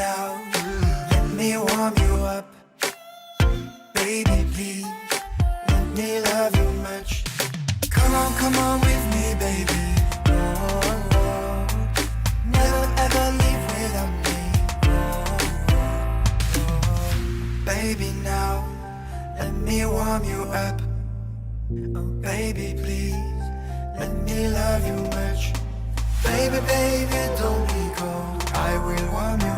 now, let me warm you up. Baby, please, let me love you much. Come on with me, baby. Oh, oh. Never ever leave without me. Oh, oh. Baby, now, let me warm you up. Oh, baby, please, let me love you much. Baby, baby, don't be cold. I will warm you.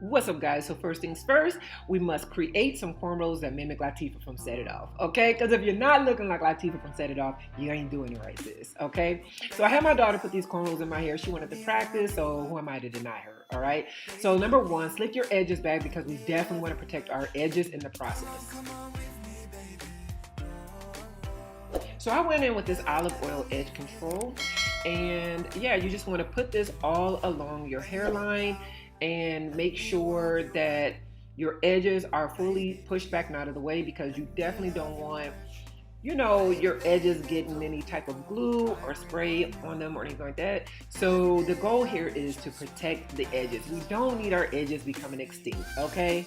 What's up, guys? So first things first, we must create some cornrows that mimic Latifah from Set It Off, okay? Because if you're not looking like Latifah from Set It Off, you ain't doing it right, sis, okay? So I had my daughter put these cornrows in my hair. She wanted to practice, so who am I to deny her, all right? So number one, slick your edges back because we definitely want to protect our edges in the process. So I went in with this olive oil edge control, and yeah, you just want to put this all along your hairline and make sure that your edges are fully pushed back and out of the way, because you definitely don't want, you know, your edges getting any type of glue or spray on them or anything like that. So the goal here is to protect the edges. We don't need our edges becoming extinct, okay?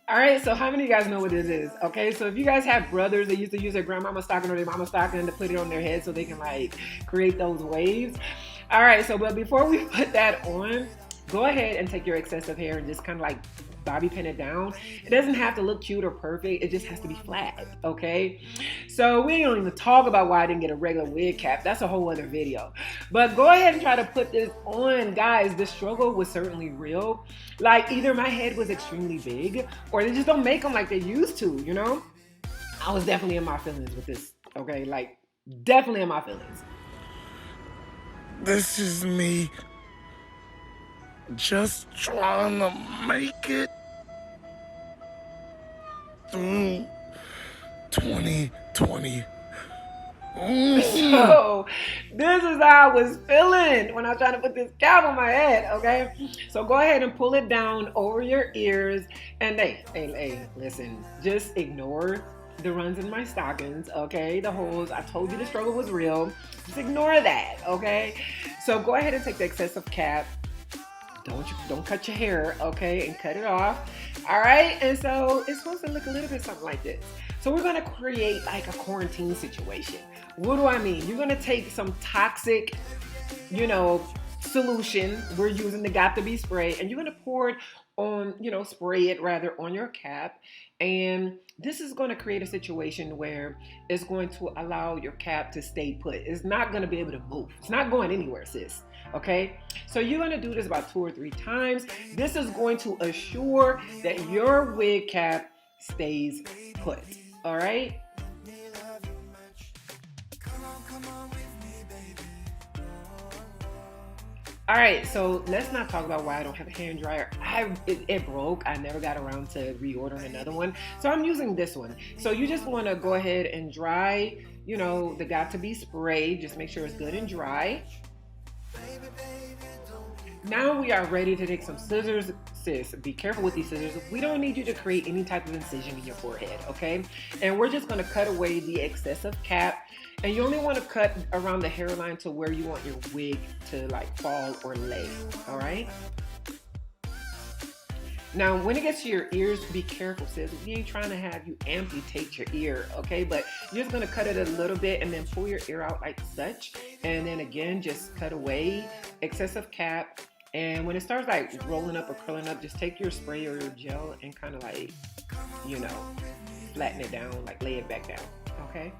Alright, so how many of you guys know what this is? Okay, so if you guys have brothers that used to use their grandmama stocking or their mama stocking to put it on their head so they can like create those waves. Alright, so but before we put that on, go ahead and take your excessive hair and just kind of like bobby pin it down. It doesn't have to look cute or perfect, it just has to be flat, okay? So we don't even talk about why I didn't get a regular wig cap. That's a whole other video. But go ahead and try to put this on, guys. The struggle was certainly real. Like either my head was extremely big or they just don't make them like they used to, you know? I was definitely in my feelings with this, okay? Like definitely in my feelings. This is me just trying to make it through 2020. So this is how I was feeling when I was trying to put this cap on my head, okay? So go ahead and pull it down over your ears, and hey, listen, just ignore the runs in my stockings, okay? The holes, I told you the struggle was real. Just ignore that, okay? So go ahead and take the excessive cap. Don't cut your hair, okay, and cut it off. All right, and so it's supposed to look a little bit something like this. So we're gonna create like a quarantine situation. What do I mean? You're gonna take some toxic, you know, solution. We're using the Got2b spray, and you're gonna pour it on, you know, spray it rather on your cap. And this is going to create a situation where it's going to allow your cap to stay put. It's not going to be able to move. It's not going anywhere, sis. Okay? So you're going to do this about 2 or 3 times. This is going to assure that your wig cap stays put. All right? All right, so let's not talk about why I don't have a hand dryer. It broke. I never got around to reordering another one. So I'm using this one. So you just want to go ahead and dry, you know, the Got2b spray. Just make sure it's good and dry. Now we are ready to take some scissors. Sis, be careful with these scissors. We don't need you to create any type of incision in your forehead, okay? And we're just gonna cut away the excessive cap. And you only wanna cut around the hairline to where you want your wig to like fall or lay, all right? Now, when it gets to your ears, be careful, sis. We ain't trying to have you amputate your ear, okay? But you're just gonna cut it a little bit and then pull your ear out like such. And then again, just cut away excessive cap. And when it starts like rolling up or curling up, just take your spray or your gel and kind of like, you know, flatten it down, like lay it back down, okay?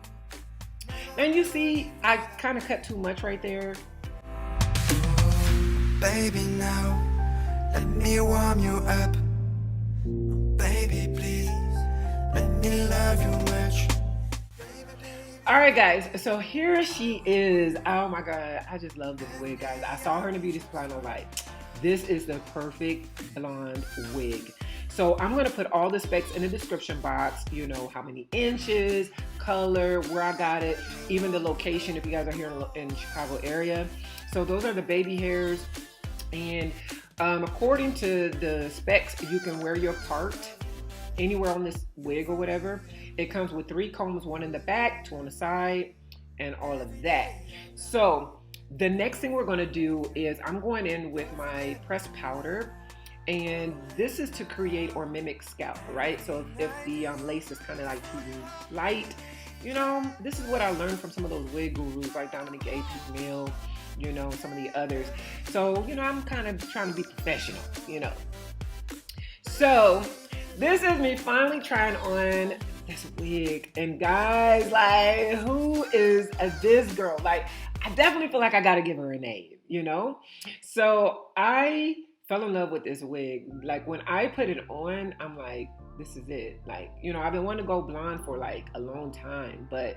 And you see, I kind of cut too much right there. Baby, now, let me warm you up. Baby, please, let me love you much. All right, guys, so here she is. Oh my God, I just love this wig, guys. I saw her in the beauty supply and I'm like, this is the perfect blonde wig. So I'm going to put all the specs in the description box, you know, how many inches, color, where I got it, even the location if you guys are here in Chicago area. So those are the baby hairs. And according to the specs, you can wear your part anywhere on this wig or whatever. It comes with 3 combs, 1 in the back, 2 on the side, and all of that. So the next thing we're going to do is I'm going in with my pressed powder, and this is to create or mimic scalp, right? So if the lace is kind of like too light, you know, this is what I learned from some of those wig gurus like Dominique A. Mill, you know, some of the others. So, you know, I'm kind of trying to be professional, you know. So this is me finally trying on this wig, and guys, like, who is this girl? Like, I definitely feel like I gotta give her a name, you know? So I fell in love with this wig. Like, when I put it on, I'm like, this is it. Like, you know, I've been wanting to go blonde for like a long time, but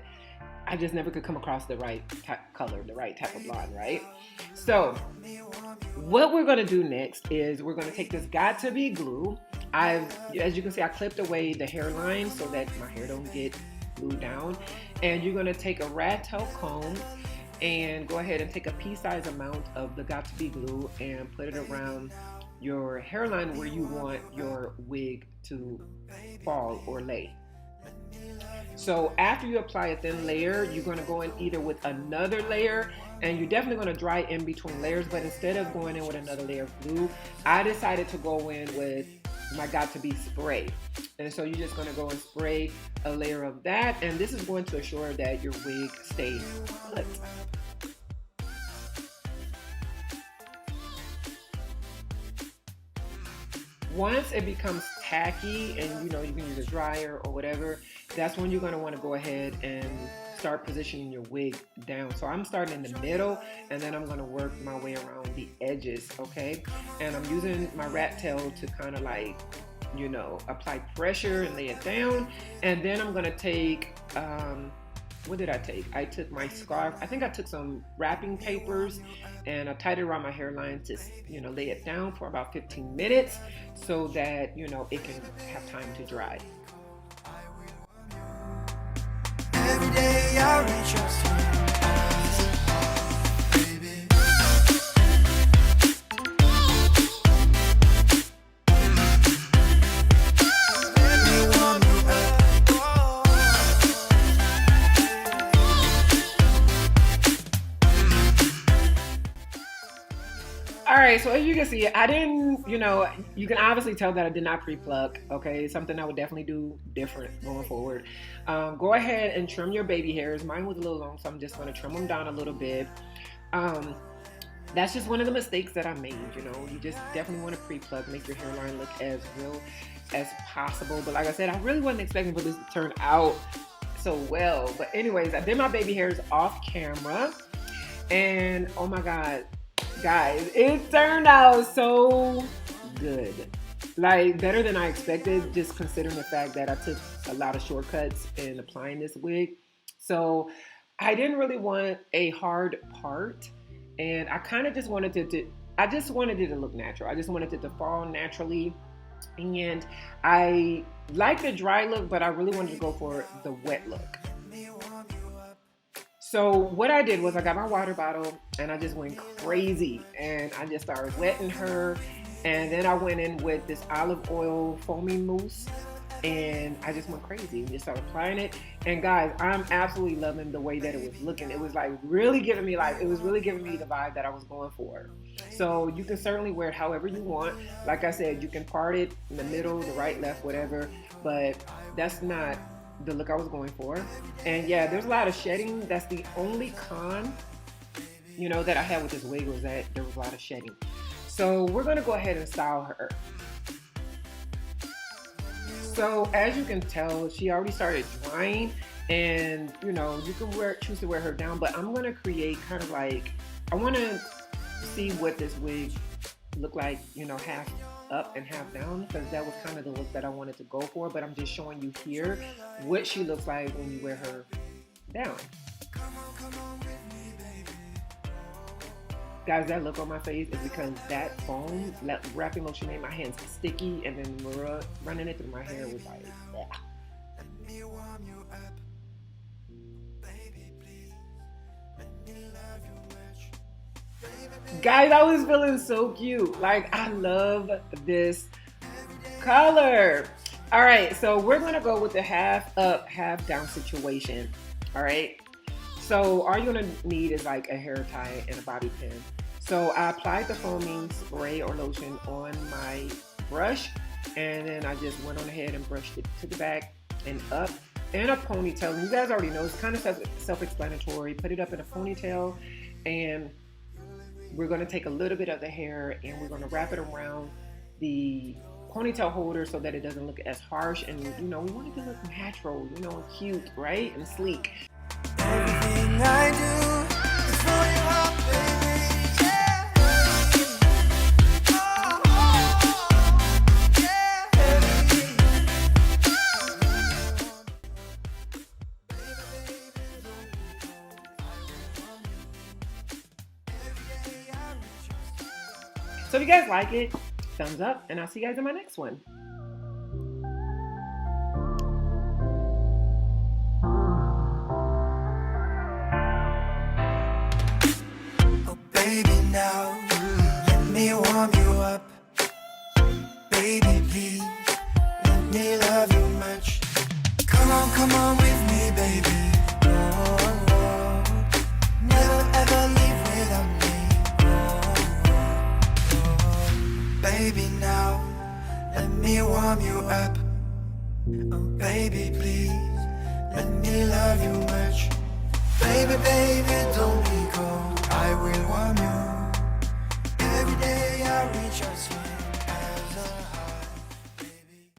I just never could come across the right color, the right type of blonde, right? So what we're gonna do next is we're gonna take this Got To Be glue. As you can see, I clipped away the hairline so that my hair don't get glued down. And you're gonna take a rat tail comb and go ahead and take a pea-size amount of the Got To Be glue and put it around your hairline where you want your wig to fall or lay. So after you apply a thin layer, you're going to go in either with another layer, and you're definitely going to dry in between layers, but instead of going in with another layer of glue, I decided to go in with my Got To Be spray. And so you're just going to go and spray a layer of that, and this is going to assure that your wig stays put. Once it becomes tacky and you know you can use a dryer or whatever, that's when you're going to want to go ahead and start positioning your wig down. So I'm starting in the middle, and then I'm going to work my way around the edges, okay? And I'm using my rat tail to kind of like, you know, apply pressure and lay it down. And then I'm going to take, what did I take? I took my scarf. I think I took some wrapping papers and I tied it around my hairline to, you know, lay it down for about 15 minutes so that, you know, it can have time to dry. Every day I reach your Alright, so as you can see, I didn't, you know, you can obviously tell that I did not pre-pluck, okay? Something I would definitely do different going forward. Go ahead and trim your baby hairs. Mine was a little long, so I'm just going to trim them down a little bit. That's just one of the mistakes that I made, you know? You just definitely want to pre-pluck, make your hairline look as real as possible. But like I said, I really wasn't expecting for this to turn out so well. But anyways, I did my baby hairs off camera, and oh my God, guys, it turned out so good. Like, better than I expected, just considering the fact that I took a lot of shortcuts in applying this wig. So I didn't really want a hard part, and I kind of just wanted it to look natural. I just wanted it to fall naturally, and I like the dry look, but I really wanted to go for the wet look. So what I did was I got my water bottle and I just went crazy, and I just started wetting her, and then I went in with this olive oil foaming mousse, and I just went crazy and just started applying it. And guys, I'm absolutely loving the way that it was looking. It was like really giving me the vibe that I was going for. So you can certainly wear it however you want. Like I said, you can part it in the middle, the right, left, whatever, but that's not the look I was going for. And yeah, there's a lot of shedding. That's the only con, you know, that I had with this wig, was that there was a lot of shedding. So we're gonna go ahead and style her. So as you can tell, she already started drying, and you know, you can choose to wear her down, but I'm gonna create kind of like, I wanna see what this wig look like, you know, half up and half down, because that was kind of the look that I wanted to go for. But I'm just showing you here what she looks like when you wear her down. Guys, that look on my face is because that foam, that wrapping lotion made my hands sticky, and then running it through my hair was like, yeah. Let me warm you up, baby, please. Let me love you much. Guys, I was feeling so cute. Like, I love this color. All right, so we're gonna go with the half up, half down situation. All right, so all you're gonna need is like a hair tie and a bobby pin. So I applied the foaming spray or lotion on my brush, and then I just went on ahead and brushed it to the back and up in a ponytail. And you guys already know, it's kind of self-explanatory. Put it up in a ponytail, and we're gonna take a little bit of the hair and we're gonna wrap it around the ponytail holder so that it doesn't look as harsh. And you know, we want it to look natural, you know, cute, right? And sleek. Everything I do is for your heart, baby, yeah. Oh, oh, yeah. So if you guys like it, thumbs up, and I'll see you guys in my next one. Oh, baby, now let me warm you up. Baby, please, let me love you much. Come on with me, baby. Oh, oh. Never ever leave without me. Oh, oh. Baby, now let me warm you up. Oh, baby, please, let me love you much. Baby, baby, don't be cold. I will warm you. Every day I reach out.